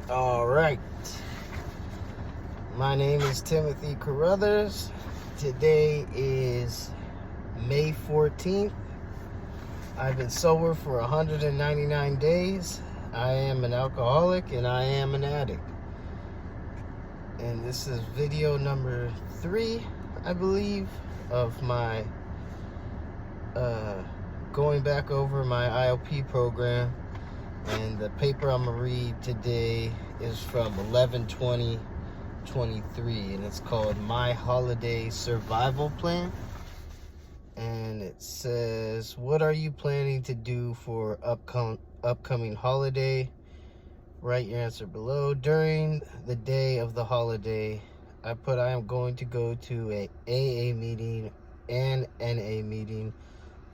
All right. My name is Timothy Carruthers. Today is May 14th. I've been sober for 199 days. I am an alcoholic and I am an addict. And this is video number 3, I believe, of my going back over my IOP program. And the paper I'm going to read today is from 11/20/23, and it's called My Holiday Survival Plan. And it says, what are you planning to do for upcoming holiday? Write your answer below. During the day of the holiday, I am going to go to a AA meeting and NA meeting.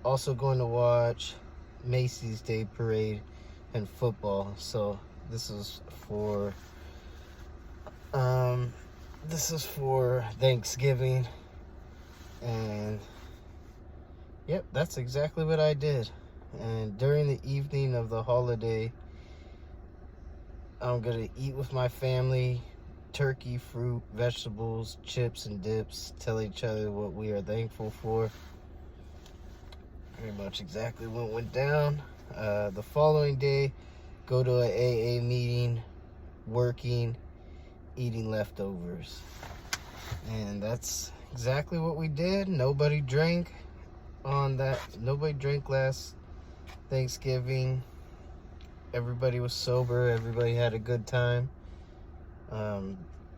Also going to watch Macy's Day Parade and football. So this is for Thanksgiving. And yep, that's exactly what I did. And during the evening of the holiday, I'm gonna eat with my family, turkey, fruit, vegetables, chips, and dips. Tell each other what we are thankful for. Pretty much exactly what went down. The following day, go to an AA meeting, working, eating leftovers. And that's exactly what we did. Nobody drank last Thanksgiving. Everybody was sober. Everybody had a good time.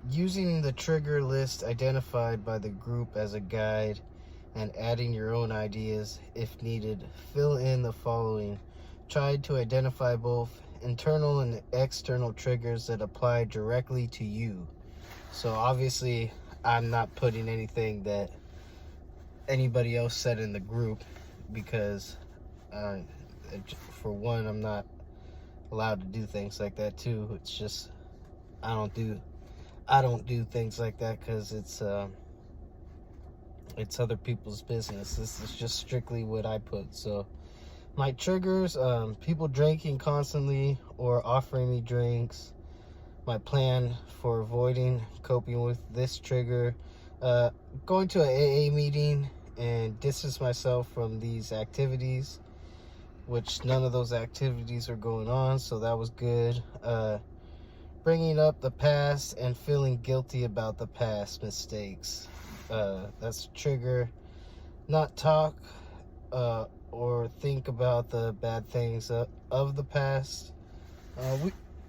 Using the trigger list identified by the group as a guide and adding your own ideas if needed. Fill in the following. Try to identify both internal and external triggers that apply directly to you. So obviously, I'm not putting anything that anybody else said in the group, because for one, I'm not allowed to do things like that. Too, it's just I don't do things like that because it's other people's business. This is just strictly what I put. So my triggers: people drinking constantly or offering me drinks. My plan for coping with this trigger: going to an AA meeting and distance myself from these activities, which none of those activities are going on, so that was good. Bringing up the past and feeling guilty about the past mistakes. That's a trigger. Not talk or think about the bad things of the past.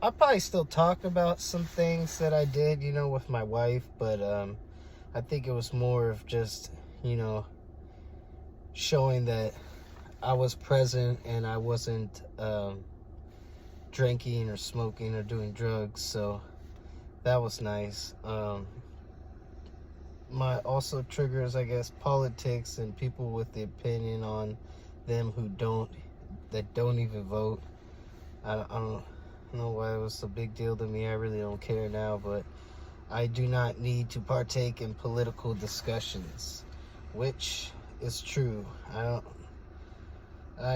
I'll probably still talk about some things that I did, with my wife, but I think it was more of just, showing that I was present and I wasn't drinking or smoking or doing drugs. So that was nice. My also triggers, I guess, politics and people with the opinion on them that don't even vote. I don't know why it was a big deal to me. I really don't care now, but I do not need to partake in political discussions, which is true. I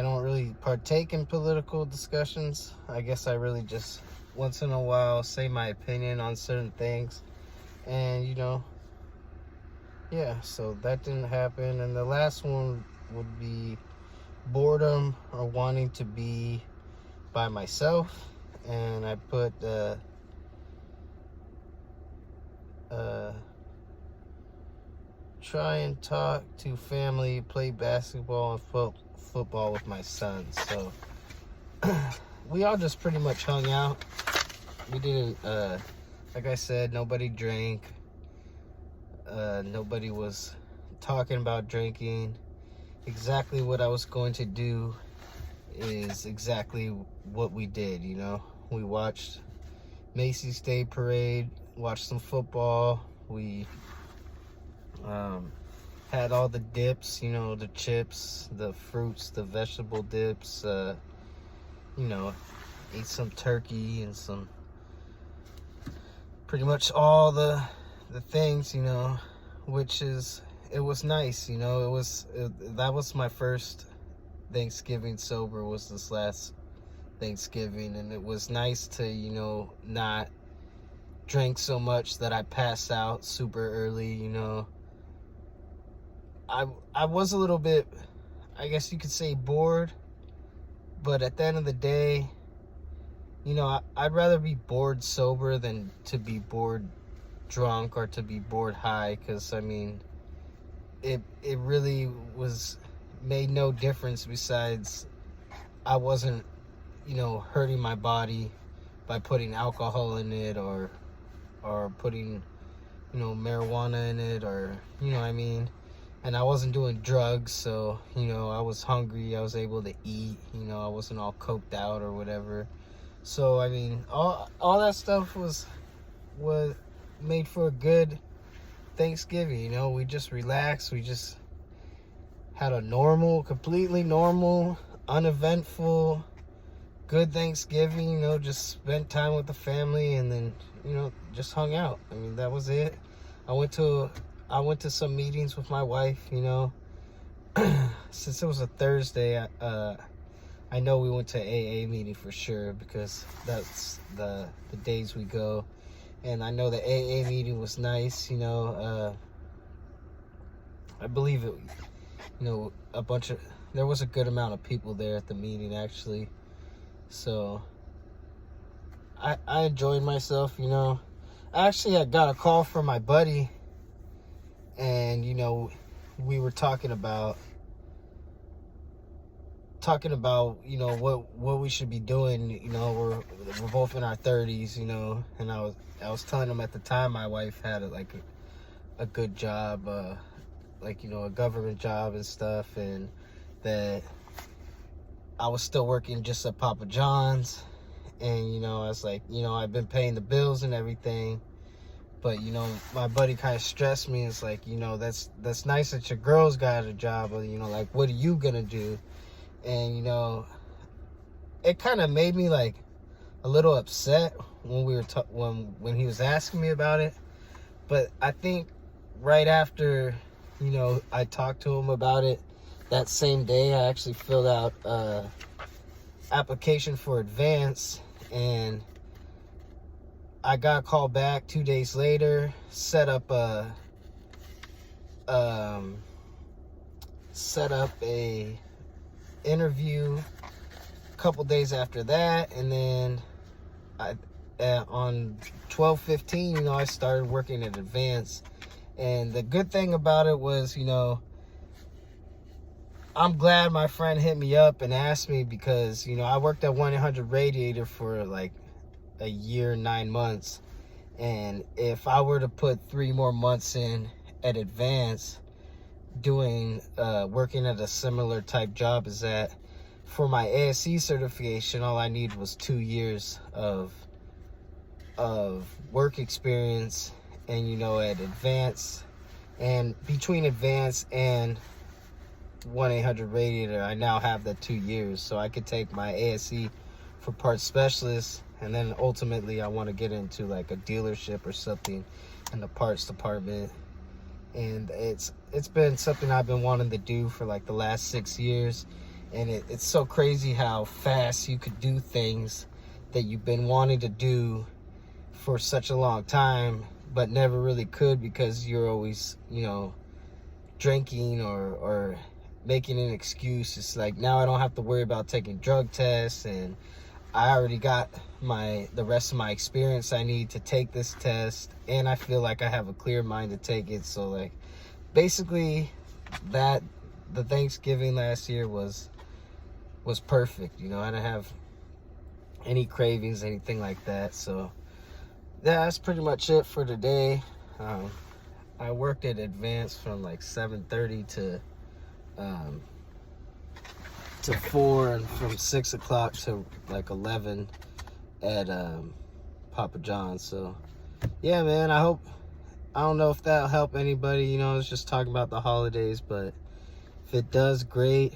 don't really partake in political discussions. I guess I really just once in a while say my opinion on certain things. And yeah, so that didn't happen. And the last one would be boredom or wanting to be by myself. And I put try and talk to family, play basketball and football with my son. So we all just pretty much hung out. We didn't, like I said, nobody drank. Nobody was talking about drinking. Exactly what I was going to do is exactly what we did. We watched Macy's Day Parade, watched some football. We had all the dips, the chips, the fruits, the vegetable dips, ate some turkey and some, pretty much all the things, which is, it was nice, that was my first Thanksgiving sober, was this last Thanksgiving, and it was nice to, you know, not drink so much that I passed out super early. You know, I was a little bit, I guess you could say, bored, but at the end of the day, you know, I'd rather be bored sober than to be bored drunk or to be bored high, because I mean, it really made no difference besides I wasn't, you know, hurting my body by putting alcohol in it, or putting, you know, marijuana in it, or, you know what I mean. And I wasn't doing drugs, so, you know, I was hungry, I was able to eat, you know, I wasn't all coked out or whatever. So I mean, all that stuff was made for a good Thanksgiving. You know, we just relaxed, we just had a completely normal, uneventful, good Thanksgiving. You know, just spent time with the family, and then, you know, just hung out. I mean, that was it. I went to some meetings with my wife, you know. Since it was a Thursday, I know we went to AA meeting for sure, because that's the days we go. And I know the AA meeting was nice, you know. I believe it, you know, there was a good amount of people there at the meeting, actually. So I enjoyed myself, you know. Actually, I got a call from my buddy, and, you know, we were talking about, you know, what we should be doing. You know, we're both in our 30s, you know, and I was telling him at the time my wife had a good job, like, you know, a government job and stuff, and that I was still working just at Papa John's. And, you know, I was like, you know, I've been paying the bills and everything, but, you know, my buddy kind of stressed me. It's like, you know, that's nice that your girl's got a job, but, you know, like, what are you gonna do? And, you know, it kind of made me like a little upset when when he was asking me about it. But I think right after, you know, I talked to him about it, that same day I actually filled out application for advance, and I got a call back 2 days later, set up a interview a couple days after that, and then on 12/15, you know, I started working at advance. And the good thing about it was, you know, I'm glad my friend hit me up and asked me, because, you know, I worked at 1-800 Radiator for like a year, 9 months. And if I were to put 3 more months in at advance doing, working at a similar type job as that, for my ASC certification, all I need was 2 years of work experience. And, you know, at advance, and between advance and 1-800 Radiator, I now have that 2 years, so I could take my ASC for parts specialist, and then ultimately I want to get into like a dealership or something in the parts department. And it's been something I've been wanting to do for like the last 6 years, and it's so crazy how fast you could do things that you've been wanting to do for such a long time, but never really could, because you're always, you know, drinking or making an excuse. It's like, now I don't have to worry about taking drug tests, and I already got the rest of my experience I need to take this test, and I feel like I have a clear mind to take it. So like, basically, the Thanksgiving last year was perfect. You know, I didn't have any cravings, anything like that. So yeah, that's pretty much it for today. I worked at advance from like 7:30 to 4, and from 6 o'clock to like 11 at Papa John's. So yeah, man, I don't know if that'll help anybody. You know, I was just talking about the holidays, but if it does, great.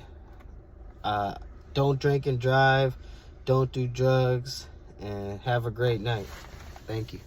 Don't drink and drive, don't do drugs, and have a great night. Thank you.